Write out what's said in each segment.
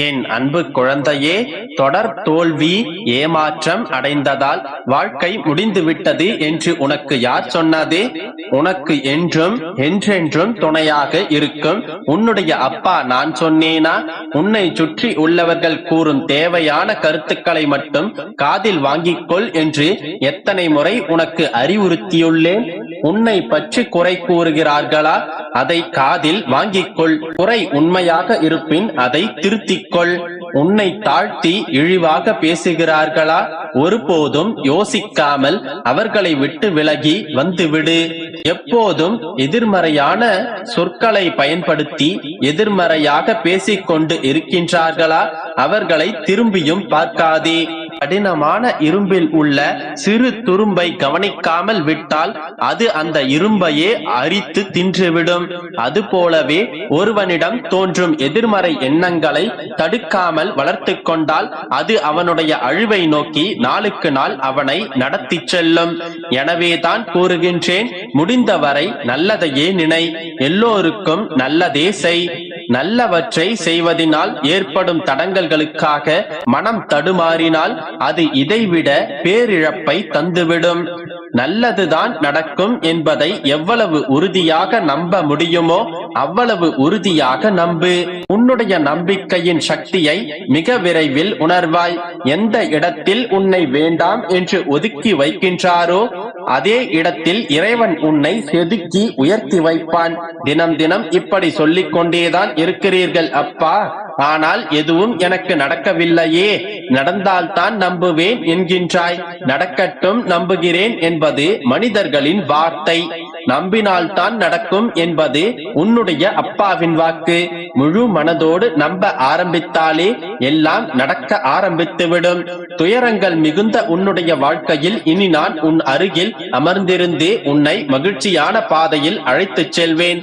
என் அன்பு குழந்தையே, தொடர் தோல்வி ஏமாற்றம் அடைந்ததால் வாழ்க்கை முடிந்துவிட்டது என்று உனக்கு யார் சொன்னது? உனக்கு என்றும் என்றென்றும் துணையாக இருக்கும் உன்னுடைய அப்பா நான் சொன்னேனா? உன்னை சுற்றி உள்ளவர்கள் கூறும் தேவையான கருத்துக்களை மட்டும் காதில் வாங்கிக்கொள் என்று எத்தனை முறை உனக்கு அறிவுறுத்தியுள்ளேன். உன்னை பற்றி குறை கூறுகிறார்களா? அதை காதில் வாங்கிக்கொள். குறை உண்மையாக இருப்பின் அதை திருத்திக்கொள். உன்னை தாழ்த்தி இழிவாக பேசுகிறார்களா? ஒருபோதும் யோசிக்காமல் அவர்களை விட்டு விலகி வந்துவிடு. எப்போதும் எதிர்மறையான சொற்களை பயன்படுத்தி எதிர்மறையாக பேசிக்கொண்டு இருக்கின்றார்களா? அவர்களை திரும்பியும் பார்க்காதே. கடினமான இரும்பில் உள்ள சிறு துரும்பை கவனிக்காமல் விட்டால் அது அந்த இரும்பையே அரித்து தின்றுவிடும். அதுபோலவே ஒருவனிடம் தோன்றும் எதிர்மறை எண்ணங்களை தடுக்காமல் வளர்த்து கொண்டால் அது அவனுடைய அழிவை நோக்கி நாளுக்கு நாள் அவனை நடத்தி செல்லும். எனவேதான் கூறுகின்றேன், முடிந்தவரை நல்லதையே நினை, எல்லோருக்கும் நல்லதே செய். நல்லவற்றை செய்வதனால் ஏற்படும் தடங்கல்களுக்காக மனம் தடுமாறினால் அது இதைவிட பேரிழப்பை தந்துவிடும். நல்லதுதான் நடக்கும் என்பதை எவ்வளவு உறுதியாக நம்ப முடியுமோ அவ்வளவு உறுதியாக நம்பு. உன்னுடைய நம்பிக்கையின் சக்தியை மிக விரைவில் உணர்வாய். எந்த இடத்தில் உன்னை வேண்டாம் என்று ஒதுக்கி வைக்கின்றாரோ அதே இடத்தில் இறைவன் உன்னை செதுக்கி உயர்த்தி வைப்பான். தினம் தினம் இப்படி சொல்லிக் கொண்டேதான் இருக்கிறீர்கள் அப்பா, ஆனால் எதுவும் எனக்கு நடக்கவில்லையே, நடந்தால்தான் நம்புவேன் என்கின்றாய். நடக்கட்டும், நம்புகிறேன் என்பது மனிதர்களின் வார்த்தை. நம்பினால்தான் நடக்கும் என்பது உன்னுடைய அப்பாவின் வாக்கு. முழு மனதோடு நம்ப ஆரம்பித்தாலே எல்லாம் நடக்க ஆரம்பித்துவிடும். துயரங்கள் மிகுந்த உன்னுடைய வாழ்க்கையில் இனி நான் உன் அருகில் அமர்ந்திருந்து உன்னை மகிழ்ச்சியான பாதையில் அழைத்துச் செல்வேன்.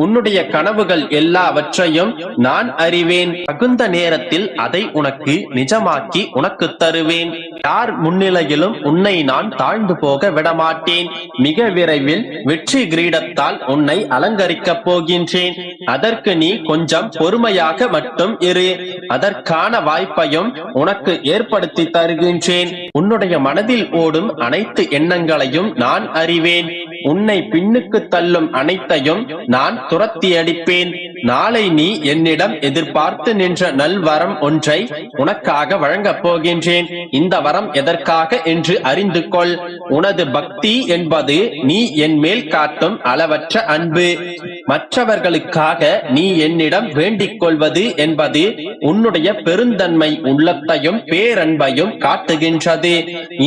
உன்னுடைய கனவுகள் எல்லாவற்றையும் நான் அறிவேன். தகுந்த நேரத்தில் அதை உனக்கு நிஜமாக்கி உனக்கு தருவேன். யார் முன்னிலையிலும் உன்னை நான் தாழ்ந்து போக விடமாட்டேன். மிக விரைவில் வெற்றி கிரீடத்தால் உன்னை அலங்கரிக்கப் போகின்றேன். அதற்கு நீ கொஞ்சம் பொறுமையாக மட்டும் இரு. அதற்கான வாய்ப்பையும் உனக்கு ஏற்படுத்தி தருகின்றேன். உன்னுடைய மனதில் ஓடும் அனைத்து எண்ணங்களையும் நான் அறிவேன். உன்னை பின்னுக்கு தள்ளும் அனைத்தையும் நான் துரத்தி அடிப்பேன். நாளை நீ என்னிடம் எதிர்பார்த்து நின்ற நல்வரம் ஒன்றை உனக்காக வழங்கப் போகின்றேன். இந்த வரம் எதற்காக என்று அறிந்து கொள். உனது பக்தி என்பது நீ என் மேல் காட்டும் அளவற்ற அன்பு. மற்றவர்களுக்காக நீ என்னிடம் வேண்டிக் கொள்வது என்பது உன்னுடைய பெருந்தன்மை உள்ளத்தையும் பேரன்பையும் காட்டுகின்றது.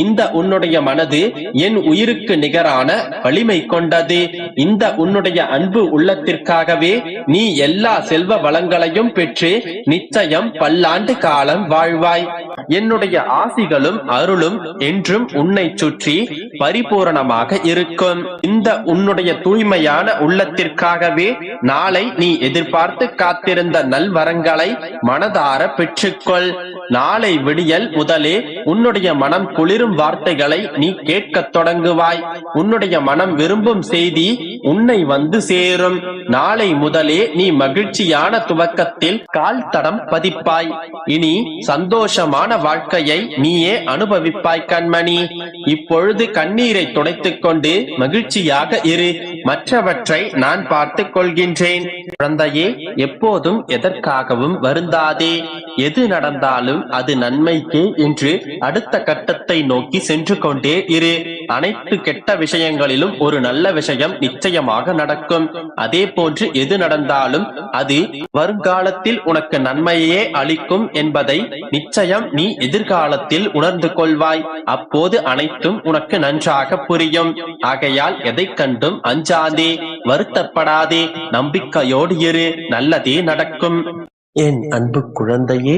இந்த உன்னுடைய மனது என் உயிருக்கு நிகரான வலிமை கொண்டது. இந்த உன்னுடைய அன்பு உள்ளத்திற்காகவே நீ எல்லா செல்வ வளங்களையும் பெற்று நிச்சயம் பல்லாண்டு காலம் வாழ்வாய். என்னுடைய ஆசிகளும் அருளும் என்றும் உன்னை சுற்றி பரிபூரணமாக இருக்கும். இந்த உன்னுடைய தூய்மையான உள்ளத்திற்காகவே நாளை நீ எதிர்பார்த்து காத்திருந்த நல்வரங்களை மனதார பெற்றுக்கொள். நாளை விடியல் முதலே உன்னுடைய மனம் குளிரும் வார்த்தைகளை நீ கேட்கத் தொடங்குவாய். உன்னுடைய மனம் விரும்பும் செய்தி உன்னை வந்து சேரும். நாளை முதலே நீ மகிழ்ச்சியான துவக்கத்தில் கால் தடம் பதிப்பாய். இனி சந்தோஷமான வாழ்க்கையை நீயே அனுபவிப்பாய் கண்மணி. இப்பொழுது கண்ணீரை துடைத்துக் கொண்டு மகிழ்ச்சியாக இரு. மற்றவற்றை நான் பார்த்துக் கொள்கின்றேன். குழந்தையே, எப்போதும் எதற்காகவும் வருந்தாதே. எது நடந்தாலும் அது நன்மைக்கே என்று அடுத்த கட்டத்தை நோக்கி சென்று கொண்டே இரு. அனைத்து கெட்ட விஷயங்களிலும் ஒரு நல்ல விஷயம் நிச்சயமாக நடக்கும். அதே போன்று எது நடந்தாலும் அது வருங்காலத்தில் உனக்கு நன்மையே அளிக்கும் என்பதை நிச்சயம் நீ எதிர்காலத்தில் உணர்ந்து கொள்வாய். அப்போது அனைத்தும் உனக்கு நன்றாக புரியும். ஆகையால் எதை கண்டும் அஞ்சாதே, வருத்தப்படாதே, நம்பிக்கையோடு இரு. நல்லதே நடக்கும். என் அன்பு குழந்தையே,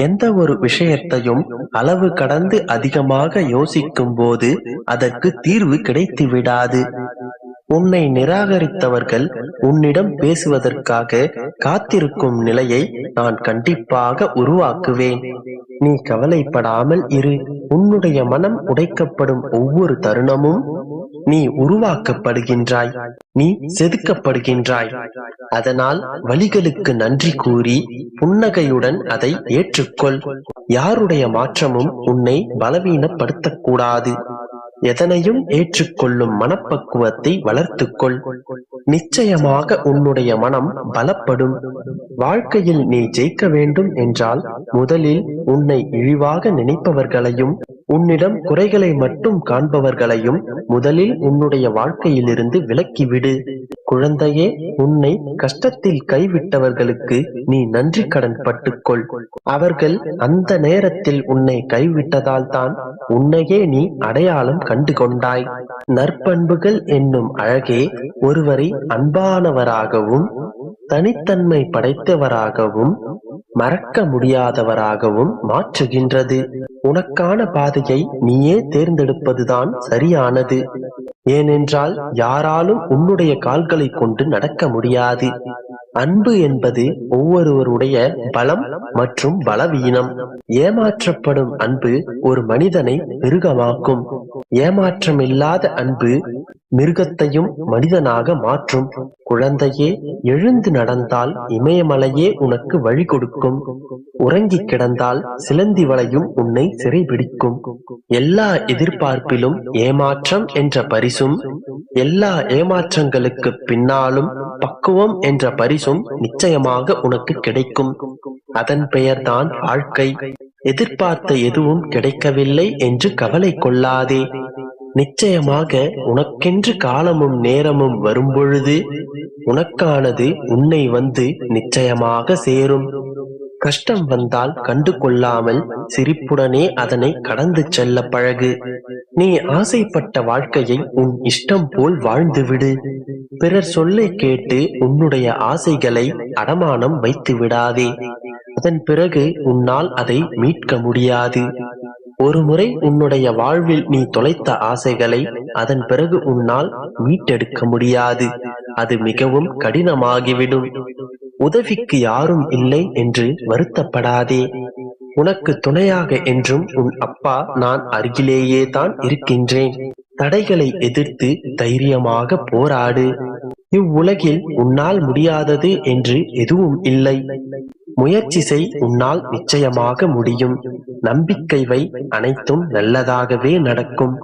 எந்த ஒரு விஷயத்தையும் அளவு கடந்து அதிகமாக யோசிக்கும் போது அதற்கு தீர்வு கிடைத்து விடாது. உன்னை நிராகரித்தவர்கள் உன்னிடம் பேசுவதற்காக காத்திருக்கும் நிலையை நான் கண்டிப்பாக உருவாக்குவேன். நீ கவலைப்படாமல் இரு. உன்னுடைய மனம் உடைக்கப்படும் ஒவ்வொரு தருணமும் நீ உருவாக்கப்படுகின்றாய், நீ செதுக்கப்படுகின்றாய். அதனால் வழிகளுக்கு நன்றி கூறி புன்னகையுடன் அதை ஏற்றுக்கொள். யாருடைய மாற்றமும் உன்னை பலவீனப்படுத்தக்கூடாது. எதனையும் ஏற்றுக்கொள்ளும் மனப்பக்குவத்தை வளர்த்துக்கொள். நிச்சயமாக உன்னுடைய மனம் பலப்படும். வாழ்க்கையில் நீ ஜெயிக்க வேண்டும் என்றால் முதலில் உன்னை இழிவாக நினைப்பவர்களையும் உன்னிடம் குறைகளை மட்டும் காண்பவர்களையும் முதலில் உன்னுடைய வாழ்க்கையிலிருந்து விலக்கிவிடு. குழந்தையே, உன்னை கஷ்டத்தில் கைவிட்டவர்களுக்கு நீ நன்றி கடன் பட்டுக்கொள். அவர்கள் அந்த நேரத்தில் உன்னை கைவிட்டதால் தான் உன்னையே நீ அடையாளம் கண்டு கொண்டாய். நற்பண்புகள் என்னும் அழகே ஒருவரை அன்பானவராகவும் தனித்தன்மை படைத்தவராகவும் மறக்க முடியாதவராகவும் மாற்றுகின்றது. உனக்கான பாதையை நீயே தேர்ந்தெடுப்பதுதான் சரியானது. ஏனென்றால் யாராலும் உன்னுடைய கால்களை கொண்டு நடக்க முடியாது. அன்பு என்பது ஒவ்வொருவருடைய பலம் மற்றும் பலவீனம். ஏமாற்றப்படும் அன்பு ஒரு மனிதனை மிருகமாக்கும். ஏமாற்றமில்லாத அன்பு மிருகத்தையும் மனிதனாக மாற்றும். குழந்தையே, எழுந்து நடந்தால் இமயமலையே உனக்கு வழி கொடுக்கும். உறங்கி கிடந்தால் சிலந்தி வலையும் உன்னை சிறைபிடிக்கும். எல்லா எதிர்பார்ப்பிலும் ஏமாற்றம் என்ற பரிசும், எல்லா ஏமாற்றங்களுக்கு பின்னாலும் பக்குவம் என்ற பரிசும் நிச்சயமாக உனக்கு கிடைக்கும். அதன் பெயர்தான் வாழ்க்கை. எதிர்பார்த்த எதுவும் கிடைக்கவில்லை என்று கவலை கொள்ளாதே. நிச்சயமாக உனக்கென்று காலமும் நேரமும் வரும்பொழுது உனக்கானது உன்னை வந்து நிச்சயமாக சேரும். கஷ்டம் வந்தால் கண்டு கொள்ளாமல் சிரிப்புடனே அதனை கடந்து செல்ல பழகு. நீ ஆசைப்பட்ட வாழ்க்கையை உன் இஷ்டம் போல் வாழ்ந்துவிடு. பிறர் சொல்லை கேட்டு உன்னுடைய ஆசைகளை அடமானம் வைத்து விடாதே. அதன் பிறகு உன்னால் அதை மீட்க முடியாது. ஒருமுறை உன்னுடைய வாழ்வில் நீ தொலைத்த ஆசைகளை அதன் பிறகு உன்னால் மீட்டெடுக்க முடியாது. அது மிகவும் கடினமாகிவிடும். உதவிக்கு யாரும் இல்லை என்று வருத்தப்படாதே. உனக்கு துணையாக என்றும் உன் அப்பா நான் அருகிலேயே தான் இருக்கின்றேன். தடைகளை எதிர்த்து தைரியமாக போராடு. இவ்வுலகில் உன்னால் முடியாதது என்று எதுவும் இல்லை. முயற்சி செய், உன்னால் நிச்சயமாக முடியும். நம்பிக்கை வை, அனைத்தும் நல்லதாகவே நடக்கும்.